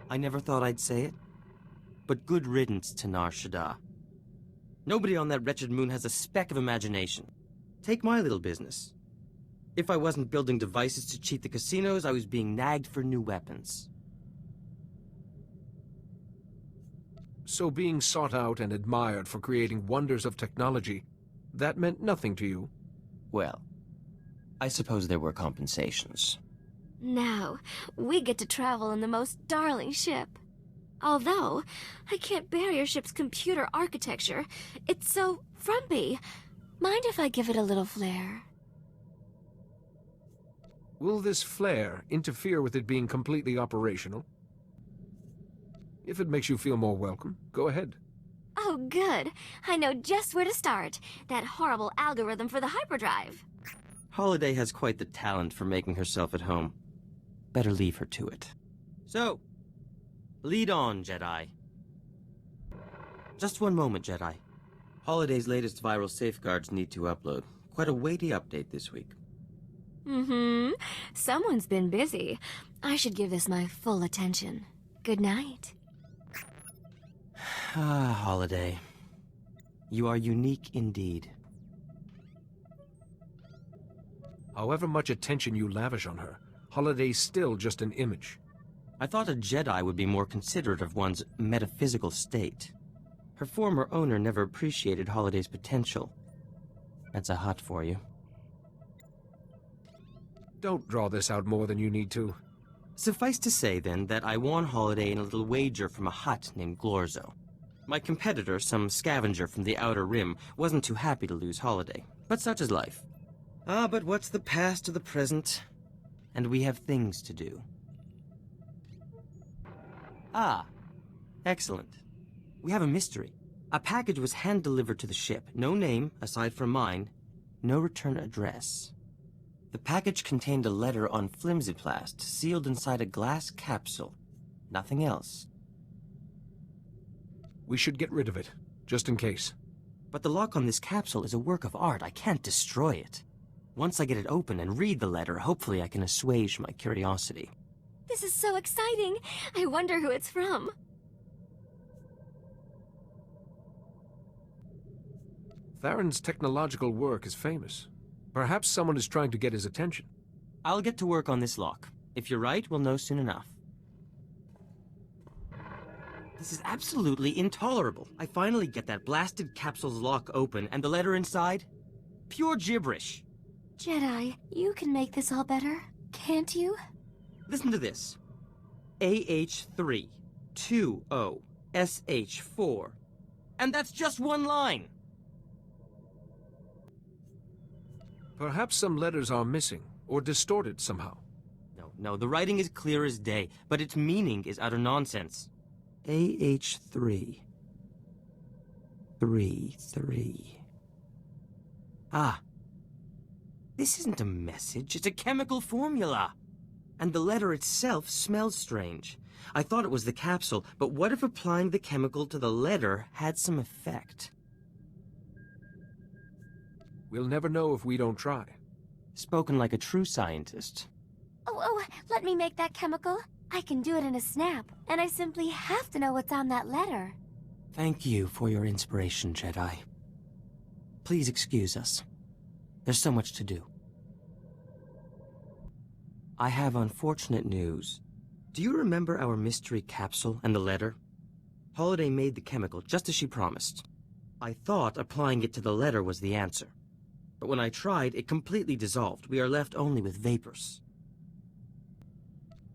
I never thought I'd say it, but good riddance to Nar Shaddaa. Nobody on that wretched moon has a speck of imagination. Take my little business. If I wasn't building devices to cheat the casinos, I was being nagged for new weapons. So being sought out and admired for creating wonders of technology, that meant nothing to you? Well, I suppose there were compensations. Now, we get to travel in the most darling ship. Although, I can't bear your ship's computer architecture. It's so frumpy. Mind if I give it a little flair? Will this flare interfere with it being completely operational? If it makes you feel more welcome, go ahead. Oh, good. I know just where to start. That horrible algorithm for the hyperdrive. Holiday has quite the talent for making herself at home. Better leave her to it. So, lead on, Jedi. Just one moment, Jedi. Holiday's latest viral safeguards need to upload. Quite a weighty update this week. Someone's been busy. I should give this my full attention. Good night. Ah, Holiday. You are unique indeed. However much attention you lavish on her, Holiday's still just an image. I thought a Jedi would be more considerate of one's metaphysical state. Her former owner never appreciated Holiday's potential. That's a hut for you. Don't draw this out more than you need to. Suffice to say, then, that I won Holiday in a little wager from a hut named Glorzo. My competitor, some scavenger from the Outer Rim, wasn't too happy to lose Holiday, but such is life. Ah, but what's the past to the present? And we have things to do. Ah, excellent. We have a mystery. A package was hand-delivered to the ship. No name, aside from mine. No return address. The package contained a letter on flimsiplast, sealed inside a glass capsule. Nothing else. We should get rid of it, just in case. But the lock on this capsule is a work of art. I can't destroy it. Once I get it open and read the letter, hopefully I can assuage my curiosity. This is so exciting. I wonder who it's from. Tharan's technological work is famous. Perhaps someone is trying to get his attention. I'll get to work on this lock. If you're right, we'll know soon enough. This is absolutely intolerable. I finally get that blasted capsule's lock open and the letter inside? Pure gibberish. Jedi, you can make this all better, can't you? Listen to this. AH3, 2O, SH4. And that's just one line. Perhaps some letters are missing, or distorted somehow. No, the writing is clear as day, but its meaning is utter nonsense. AH3. 3. Ah. This isn't a message, it's a chemical formula. And the letter itself smells strange. I thought it was the capsule, but what if applying the chemical to the letter had some effect? We'll never know if we don't try. Spoken like a true scientist. Oh, let me make that chemical. I can do it in a snap, and I simply have to know what's on that letter. Thank you for your inspiration, Jedi. Please excuse us. There's so much to do. I have unfortunate news. Do you remember our mystery capsule and the letter? Holiday made the chemical just as she promised. I thought applying it to the letter was the answer. But when I tried, it completely dissolved. We are left only with vapors.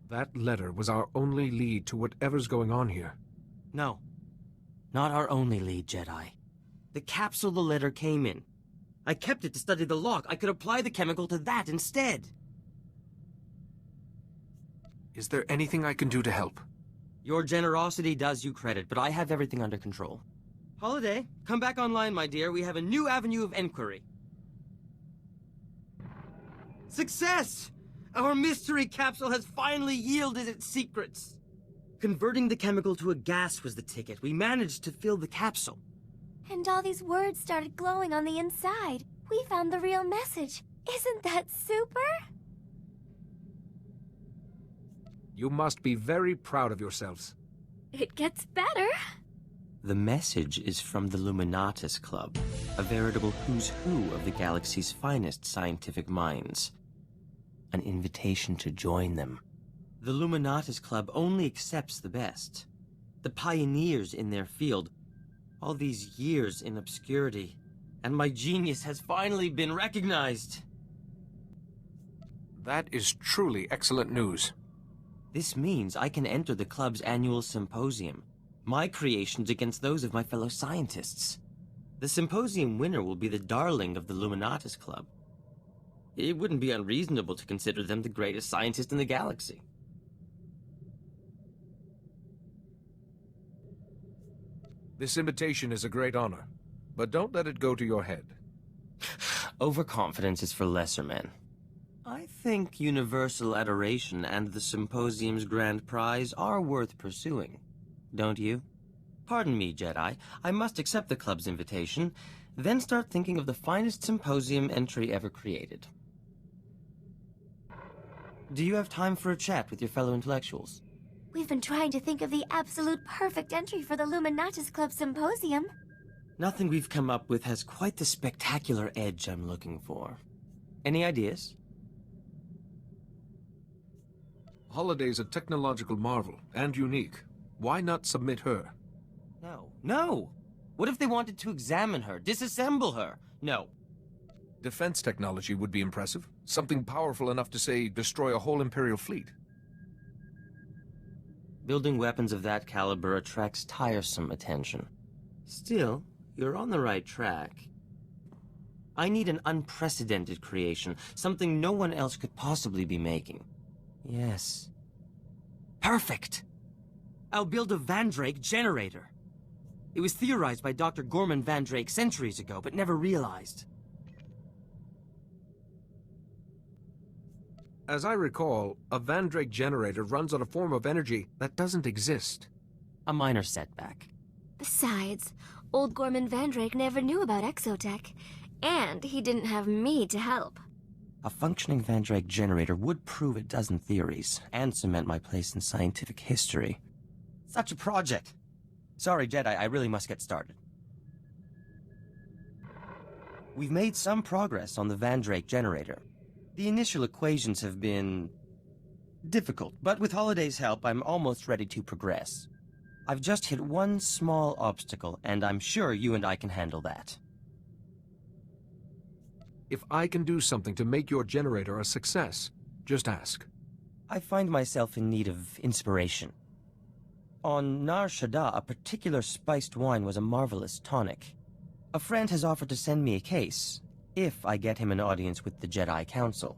That letter was our only lead to whatever's going on here. No. Not our only lead, Jedi. The capsule the letter came in. I kept it to study the lock. I could apply the chemical to that instead. Is there anything I can do to help? Your generosity does you credit, but I have everything under control. Holiday, come back online, my dear. We have a new avenue of enquiry. Success! Our mystery capsule has finally yielded its secrets. Converting the chemical to a gas was the ticket. We managed to fill the capsule. And all these words started glowing on the inside. We found the real message. Isn't that super? You must be very proud of yourselves. It gets better. The message is from the Illuminatus Club, a veritable who's who of the galaxy's finest scientific minds. An invitation to join them. The Illuminatus Club only accepts the best. The pioneers in their field. All these years in obscurity. And my genius has finally been recognized. That is truly excellent news. This means I can enter the club's annual symposium. My creations against those of my fellow scientists. The symposium winner will be the darling of the Illuminatus Club. It wouldn't be unreasonable to consider them the greatest scientist in the galaxy. This invitation is a great honor, but don't let it go to your head. Overconfidence is for lesser men. I think universal adoration and the symposium's grand prize are worth pursuing. Don't you? Pardon me, Jedi. I must accept the club's invitation, then start thinking of the finest symposium entry ever created. Do you have time for a chat with your fellow intellectuals? We've been trying to think of the absolute perfect entry for the Illuminatus Club Symposium. Nothing we've come up with has quite the spectacular edge I'm looking for. Any ideas? Holiday's a technological marvel, and unique. Why not submit her? No! What if they wanted to examine her, disassemble her? No. Defense technology would be impressive. Something powerful enough to, say, destroy a whole Imperial fleet. Building weapons of that caliber attracts tiresome attention. Still, you're on the right track. I need an unprecedented creation, something no one else could possibly be making. Yes. Perfect! I'll build a Vandrake generator. It was theorized by Dr. Gorman Vandrake centuries ago, but never realized. As I recall, a Vandrake generator runs on a form of energy that doesn't exist. A minor setback. Besides, old Gorman Vandrake never knew about exotech, and he didn't have me to help. A functioning Vandrake generator would prove a dozen theories, and cement my place in scientific history. Such a project! Sorry, Jedi, I really must get started. We've made some progress on the Vandrake generator. The initial equations have been difficult, but with Holiday's help, I'm almost ready to progress. I've just hit one small obstacle, and I'm sure you and I can handle that. If I can do something to make your generator a success, just ask. I find myself in need of inspiration. On Nar Shaddaa, a particular spiced wine was a marvelous tonic. A friend has offered to send me a case, if I get him an audience with the Jedi Council.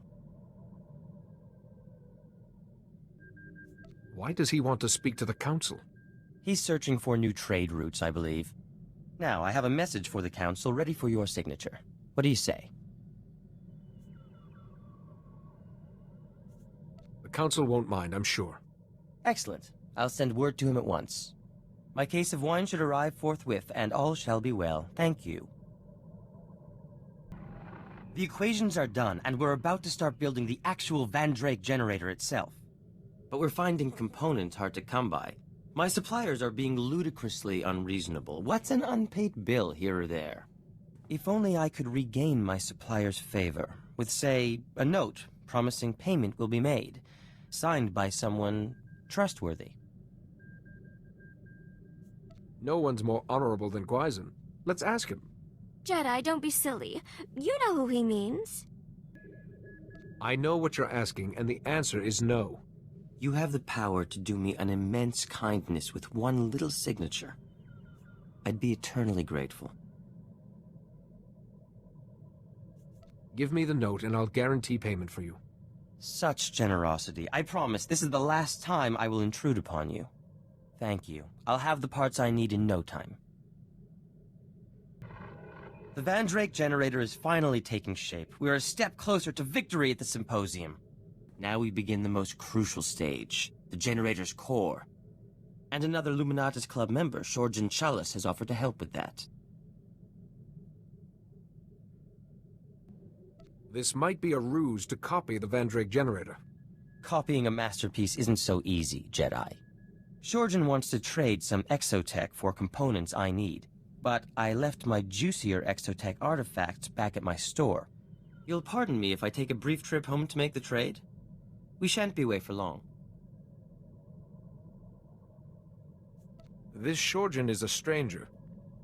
Why does he want to speak to the Council? He's searching for new trade routes, I believe. Now, I have a message for the Council ready for your signature. What do you say? The Council won't mind, I'm sure. Excellent. I'll send word to him at once. My case of wine should arrive forthwith, and all shall be well. Thank you. The equations are done, and we're about to start building the actual Vandrake generator itself. But we're finding components hard to come by. My suppliers are being ludicrously unreasonable. What's an unpaid bill here or there? If only I could regain my supplier's favor, with, say, a note promising payment will be made, signed by someone trustworthy. No one's more honorable than Gwaizen. Let's ask him. Jedi, don't be silly. You know who he means. I know what you're asking, and the answer is no. You have the power to do me an immense kindness with one little signature. I'd be eternally grateful. Give me the note, and I'll guarantee payment for you. Such generosity. I promise this is the last time I will intrude upon you. Thank you. I'll have the parts I need in no time. The Vandrake generator is finally taking shape. We're a step closer to victory at the symposium. Now we begin the most crucial stage, the generator's core. And another Illuminatus Club member, Shorjan Chalice, has offered to help with that. This might be a ruse to copy the Vandrake generator. Copying a masterpiece isn't so easy, Jedi. Shorjan wants to trade some exotech for components I need, but I left my juicier exotech artifacts back at my store. You'll pardon me if I take a brief trip home to make the trade? We shan't be away for long. This Shorjan is a stranger.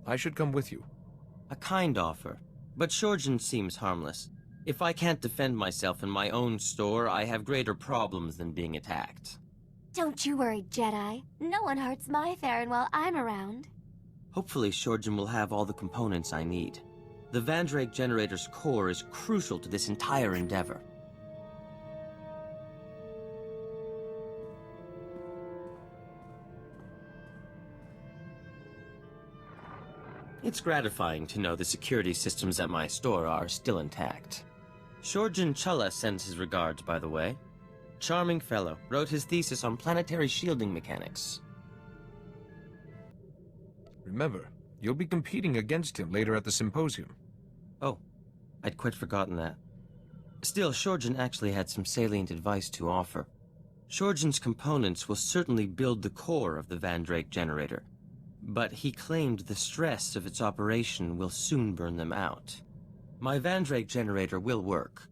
I should come with you. A kind offer, but Shorjan seems harmless. If I can't defend myself in my own store, I have greater problems than being attacked. Don't you worry, Jedi. No one hurts my Tharan while I'm around. Hopefully Shorjan will have all the components I need. The Vandrake generator's core is crucial to this entire endeavor. It's gratifying to know the security systems at my store are still intact. Shorjan Chulla sends his regards, by the way. Charming fellow, wrote his thesis on planetary shielding mechanics. Remember, you'll be competing against him later at the symposium. Oh, I'd quite forgotten that. Still, Shorjan actually had some salient advice to offer. Shorjan's components will certainly build the core of the Vandrake generator, but he claimed the stress of its operation will soon burn them out. My Vandrake generator will work,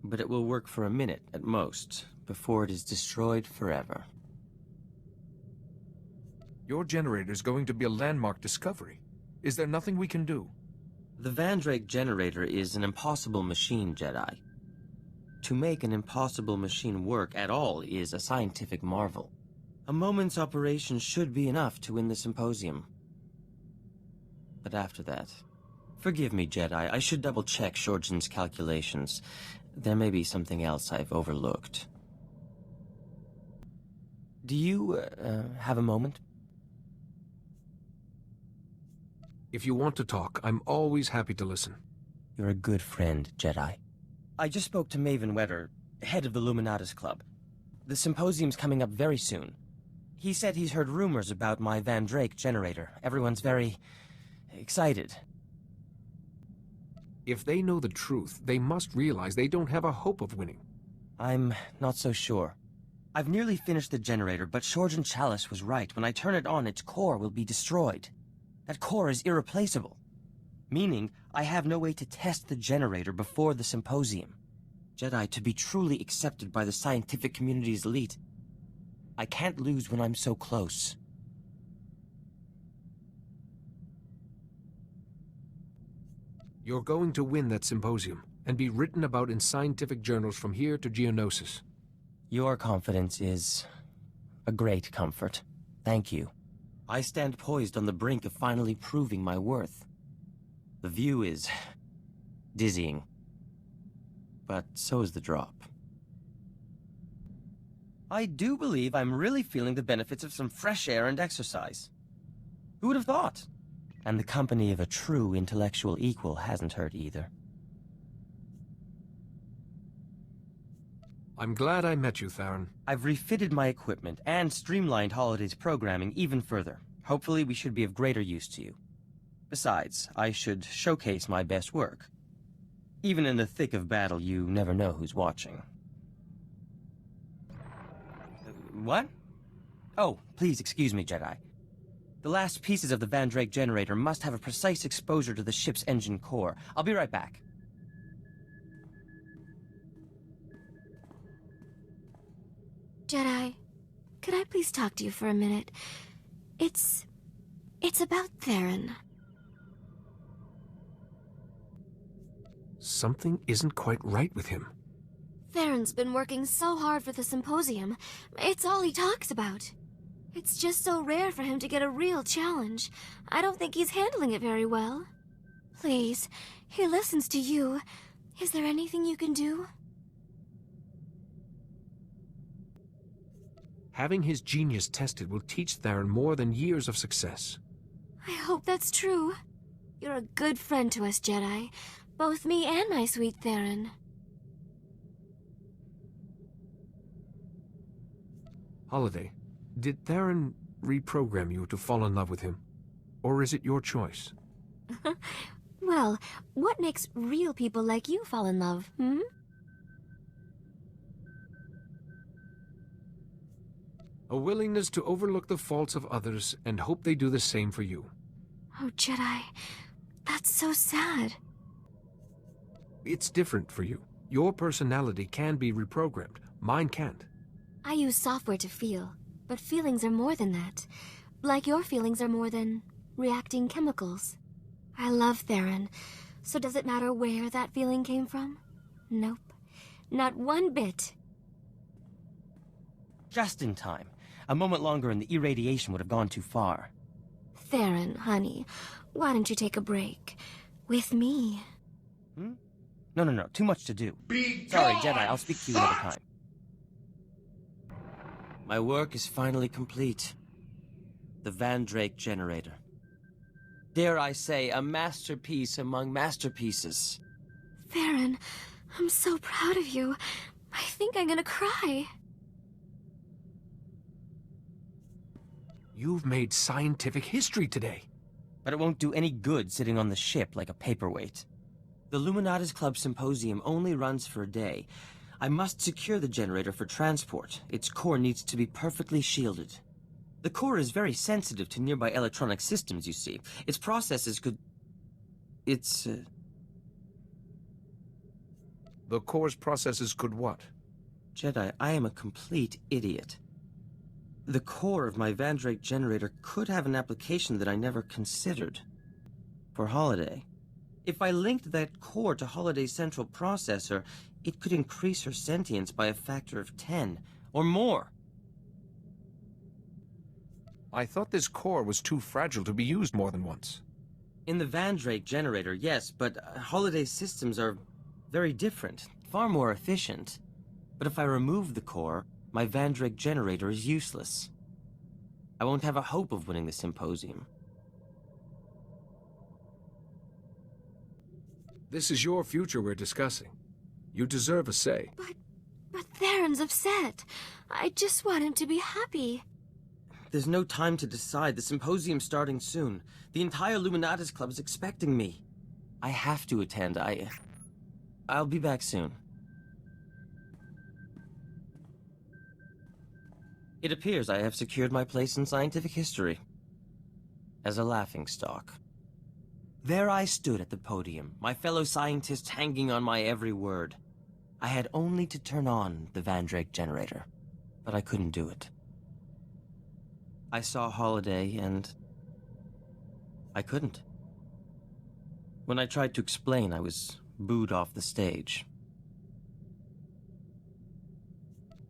but it will work for a minute at most, before it is destroyed forever. Your generator's going to be a landmark discovery. Is there nothing we can do? The Vandrake generator is an impossible machine, Jedi. To make an impossible machine work at all is a scientific marvel. A moment's operation should be enough to win the symposium. But after that... Forgive me, Jedi, I should double-check Shorjan's calculations. There may be something else I've overlooked. Do you, have a moment? If you want to talk, I'm always happy to listen. You're a good friend, Jedi. I just spoke to Maven Wetter, head of the Illuminatus Club. The symposium's coming up very soon. He said he's heard rumors about my Vandrake generator. Everyone's very... excited. If they know the truth, they must realize they don't have a hope of winning. I'm not so sure. I've nearly finished the generator, but Shorjan Chalice was right. When I turn it on, its core will be destroyed. That core is irreplaceable. Meaning, I have no way to test the generator before the symposium. Jedi, to be truly accepted by the scientific community's elite, I can't lose when I'm so close. You're going to win that symposium, and be written about in scientific journals from here to Geonosis. Your confidence is a great comfort. Thank you. I stand poised on the brink of finally proving my worth. The view is dizzying, but so is the drop. I do believe I'm really feeling the benefits of some fresh air and exercise. Who would have thought? And the company of a true intellectual equal hasn't hurt either. I'm glad I met you, Tharan. I've refitted my equipment and streamlined Holiday's programming even further. Hopefully we should be of greater use to you. Besides, I should showcase my best work. Even in the thick of battle, you never know who's watching. What? Oh, please excuse me, Jedi. The last pieces of the Vandrake generator must have a precise exposure to the ship's engine core. I'll be right back. Jedi, could I please talk to you for a minute? It's about Tharan. Something isn't quite right with him. Tharan's been working so hard for the symposium. It's all he talks about. It's just so rare for him to get a real challenge. I don't think he's handling it very well. Please, he listens to you. Is there anything you can do? Having his genius tested will teach Tharan more than years of success. I hope that's true. You're a good friend to us, Jedi. Both me and my sweet Tharan. Holiday, did Tharan reprogram you to fall in love with him? Or is it your choice? Well, what makes real people like you fall in love, hmm? A willingness to overlook the faults of others and hope they do the same for you. Oh, Jedi, that's so sad. It's different for you. Your personality can be reprogrammed. Mine can't. I use software to feel, but feelings are more than that. Like your feelings are more than reacting chemicals. I love Tharan, so does it matter where that feeling came from? Nope. Not one bit. Just in time. A moment longer and the irradiation would have gone too far. Tharan, honey, why don't you take a break? With me. No. Too much to do. Sorry, Jedi. I'll speak to you another time. My work is finally complete. The Van Drake generator. Dare I say, a masterpiece among masterpieces. Tharan, I'm so proud of you. I think I'm gonna cry. You've made scientific history today. But it won't do any good sitting on the ship like a paperweight. The Illuminati's Club Symposium only runs for a day. I must secure the generator for transport. Its core needs to be perfectly shielded. The core is very sensitive to nearby electronic systems, you see. Its processes could... The core's processes could what? Jedi, I am a complete idiot. The core of my Van Drake generator could have an application that I never considered. For Holiday. If I linked that core to Holiday's central processor, it could increase her sentience by a factor of 10, or more. I thought this core was too fragile to be used more than once. In the Van Drake generator, yes, but Holiday's systems are very different, far more efficient. But if I remove the core, my Van Drake generator is useless. I won't have a hope of winning the symposium. This is your future we're discussing. You deserve a say. But Theron's upset. I just want him to be happy. There's no time to decide. The symposium's starting soon. The entire Illuminatis Club is expecting me. I have to attend. I'll be back soon. It appears I have secured my place in scientific history. As a laughingstock. There I stood at the podium, my fellow scientists hanging on my every word. I had only to turn on the Van Drake generator, but I couldn't do it. I saw Holiday, and I couldn't. When I tried to explain, I was booed off the stage.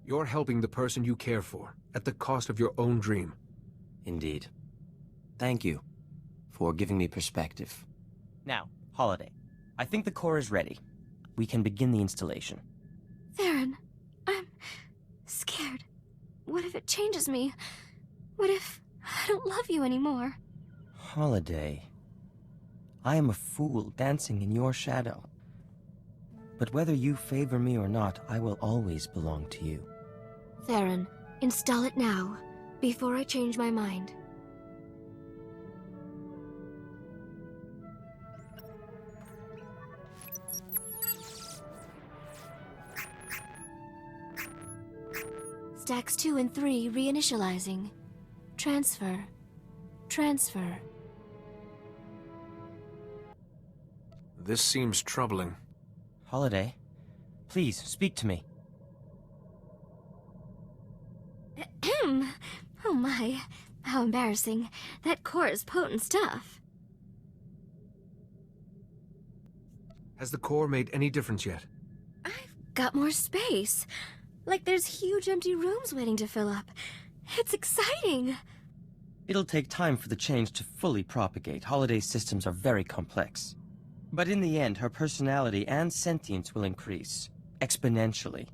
You're helping the person you care for, at the cost of your own dream. Indeed. Thank you for giving me perspective. Now, Holiday, I think the core is ready. We can begin the installation. Theron, I'm scared. What if it changes me? What if I don't love you anymore? Holiday, I am a fool dancing in your shadow. But whether you favor me or not, I will always belong to you. Theron, install it now, before I change my mind. Stacks 2 and 3 reinitializing. Transfer. Transfer. This seems troubling. Holiday, please, speak to me. Oh my, how embarrassing. That core is potent stuff. Has the core made any difference yet? I've got more space. Like there's huge empty rooms waiting to fill up. It's exciting. It'll take time for the change to fully propagate. Holiday's systems are very complex. But in the end, her personality and sentience will increase. Exponentially.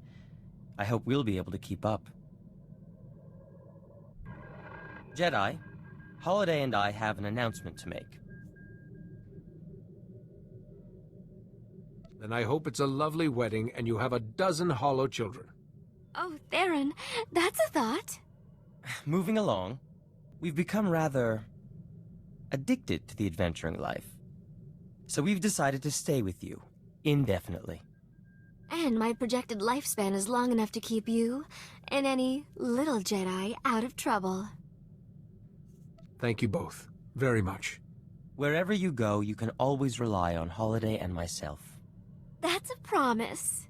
I hope we'll be able to keep up. Jedi, Holiday and I have an announcement to make. Then I hope it's a lovely wedding and you have a dozen hollow children. Oh, Theron, that's a thought. Moving along, we've become rather addicted to the adventuring life. So we've decided to stay with you, indefinitely. And my projected lifespan is long enough to keep you and any little Jedi out of trouble. Thank you both. Very much. Wherever you go, you can always rely on Holiday and myself. That's a promise.